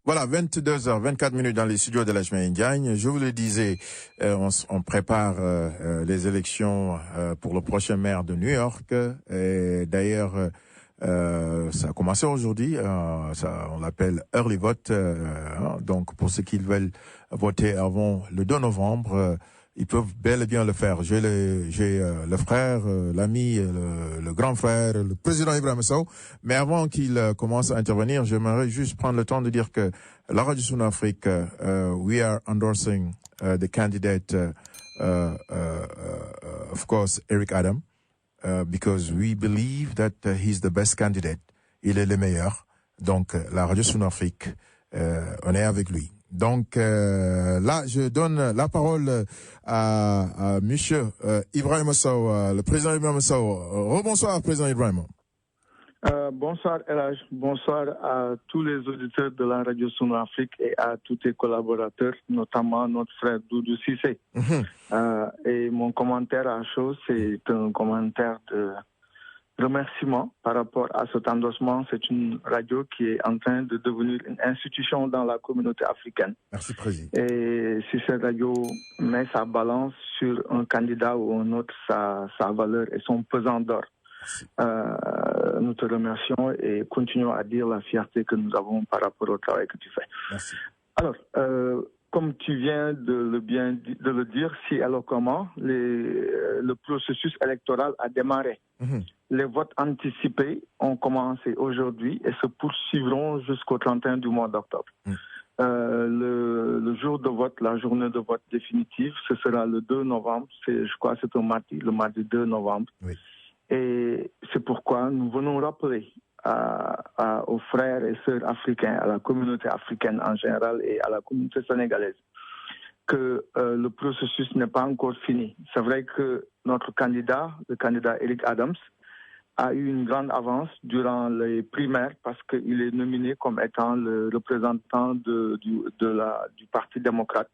Voilà, 22h24 dans les studios de l'Ajmaï Ndiagne. Je vous le disais, on prépare les élections pour le prochain maire de New York. Et d'ailleurs, ça a commencé aujourd'hui. On l'appelle early vote. Donc, pour ceux qui veulent voter avant le 2 novembre, ils peuvent bel et bien le faire. J'ai le frère, l'ami, le grand frère, le président Ibrahima Sow. Mais avant qu'il commence à intervenir, j'aimerais juste prendre le temps de dire que la Radio Sun Afrique, we are endorsing the candidate, of course, Eric Adam, because we believe that he's the best candidate. Il est le meilleur. Donc, la Radio Sun Afrique, on est avec lui. Donc là, je donne la parole à monsieur Ibrahima Sow, le président Ibrahima Sow. Rebonsoir, président Ibrahima. Bonsoir Elhaj, bonsoir à tous les auditeurs de la Radio Sun Afrique et à tous tes collaborateurs, notamment notre frère Doudou Cissé. Et mon commentaire à chaud, c'est un commentaire de remerciement par rapport à cet endossement. C'est une radio qui est en train de devenir une institution dans la communauté africaine. Merci, Président. Et si cette radio met sa balance sur un candidat ou un autre, sa valeur et son pesant d'or. Nous te remercions et continuons à dire la fierté que nous avons par rapport au travail que tu fais. Merci. Alors, comme tu viens de le dire, si éloquemment, le processus électoral a démarré. Les votes anticipés ont commencé aujourd'hui et se poursuivront jusqu'au 31 du mois d'octobre. Le jour de vote, la journée de vote définitive, ce sera le 2 novembre. Je crois que c'est un mardi, le mardi 2 novembre. Oui. Et c'est pourquoi nous venons rappeler aux frères et sœurs africains, à la communauté africaine en général et à la communauté sénégalaise, que le processus n'est pas encore fini. C'est vrai que notre candidat, le candidat Eric Adams, a eu une grande avance durant les primaires parce qu'il est nominé comme étant le représentant du Parti démocrate.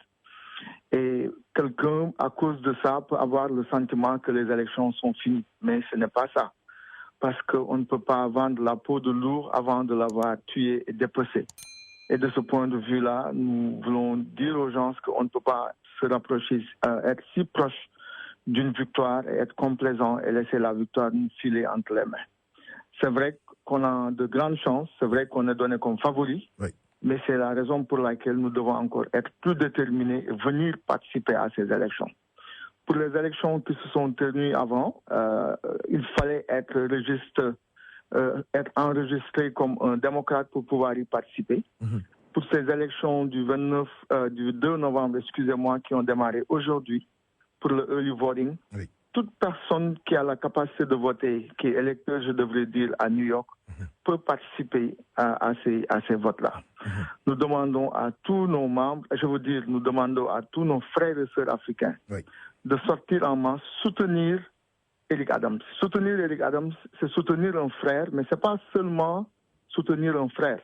Et quelqu'un, à cause de ça, peut avoir le sentiment que les élections sont finies. Mais ce n'est pas ça. Parce qu'on ne peut pas vendre la peau de l'ours avant de l'avoir tué et dépecé. Et de ce point de vue-là, nous voulons dire aux gens qu'on ne peut pas se rapprocher, être si proche d'une victoire et être complaisant et laisser la victoire nous filer entre les mains. C'est vrai qu'on a de grandes chances, c'est vrai qu'on est donné comme favori, oui. Mais c'est la raison pour laquelle nous devons encore être plus déterminés et venir participer à ces élections. Pour les élections qui se sont tenues avant, il fallait être enregistré comme un démocrate pour pouvoir y participer. Pour ces élections du 2 novembre, qui ont démarré aujourd'hui, pour le early voting, oui. Toute personne qui a la capacité de voter, qui est électeur, je devrais dire, à New York, peut participer à ces votes-là. Nous demandons à tous nos membres, nous demandons à tous nos frères et sœurs africains de sortir en masse, soutenir Eric Adams. Soutenir Eric Adams, c'est soutenir un frère, mais ce n'est pas seulement soutenir un frère,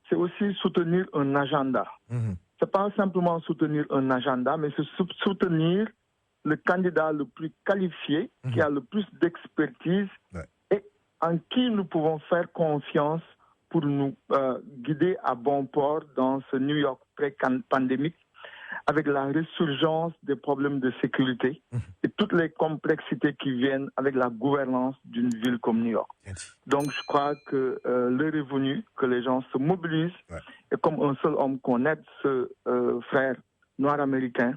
c'est aussi soutenir un agenda. Ce n'est pas simplement soutenir un agenda, mais c'est soutenir le candidat le plus qualifié, qui a le plus d'expertise et en qui nous pouvons faire confiance pour nous guider à bon port dans ce New York pré-pandémique avec la résurgence des problèmes de sécurité et toutes les complexités qui viennent avec la gouvernance d'une ville comme New York. Donc je crois que l'heure est venue que les gens se mobilisent et comme un seul homme qu'on aide ce frère noir américain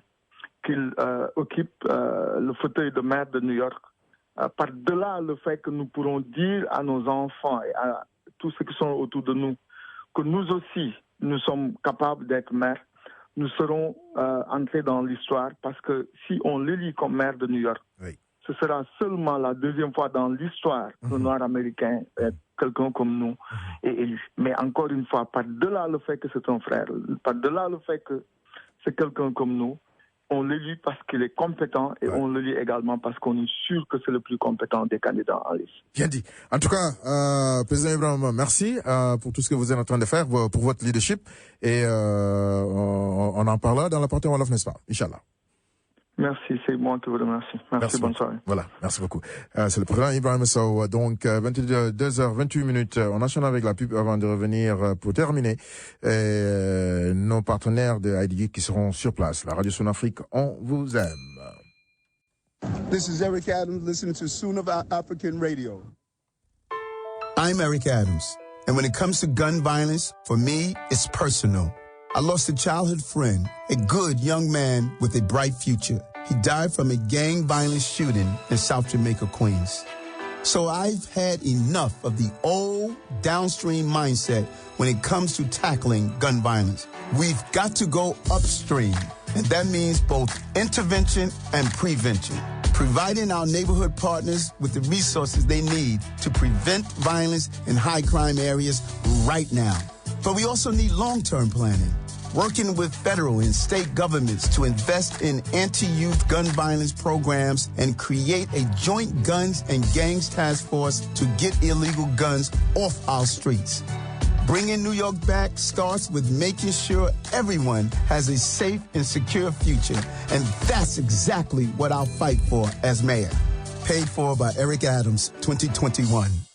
qu'il occupe le fauteuil de maire de New York, par-delà le fait que nous pourrons dire à nos enfants et à tous ceux qui sont autour de nous que nous aussi, nous sommes capables d'être maires, nous serons entrés dans l'histoire parce que si on l'élit comme maire de New York, ce sera seulement la deuxième fois dans l'histoire que Noir américain, quelqu'un comme nous, est élu. Mais encore une fois, par-delà le fait que c'est un frère, par-delà le fait que c'est quelqu'un comme nous, on l'élit parce qu'il est compétent et on l'élit également parce qu'on est sûr que c'est le plus compétent des candidats en liste. Bien dit. En tout cas, Président Ibrahima, merci pour tout ce que vous êtes en train de faire, pour votre leadership. Et on en parlera dans la partie Wolof, n'est-ce pas? Inch'Allah. Merci, c'est moi qui vous remercie. Merci, bonne soirée. Voilà, merci beaucoup. C'est le président Ibrahima Sow. Donc, 22h28. On enchaîne avec la pub avant de revenir pour terminer. nos partenaires de IDG qui seront sur place. La Radio Son-Afrique, on vous aime. This is Eric Adams listening to Soon of African Radio. I'm Eric Adams, and when it comes to gun violence, for me, it's personal. I lost a childhood friend, a good young man with a bright future. He died from a gang violence shooting in South Jamaica, Queens. So I've had enough of the old downstream mindset when it comes to tackling gun violence. We've got to go upstream, and that means both intervention and prevention, providing our neighborhood partners with the resources they need to prevent violence in high crime areas right now. But we also need long-term planning, working with federal and state governments to invest in anti-youth gun violence programs and create a joint guns and gangs task force to get illegal guns off our streets. Bringing New York back starts with making sure everyone has a safe and secure future. And that's exactly what I'll fight for as mayor. Paid for by Eric Adams, 2021.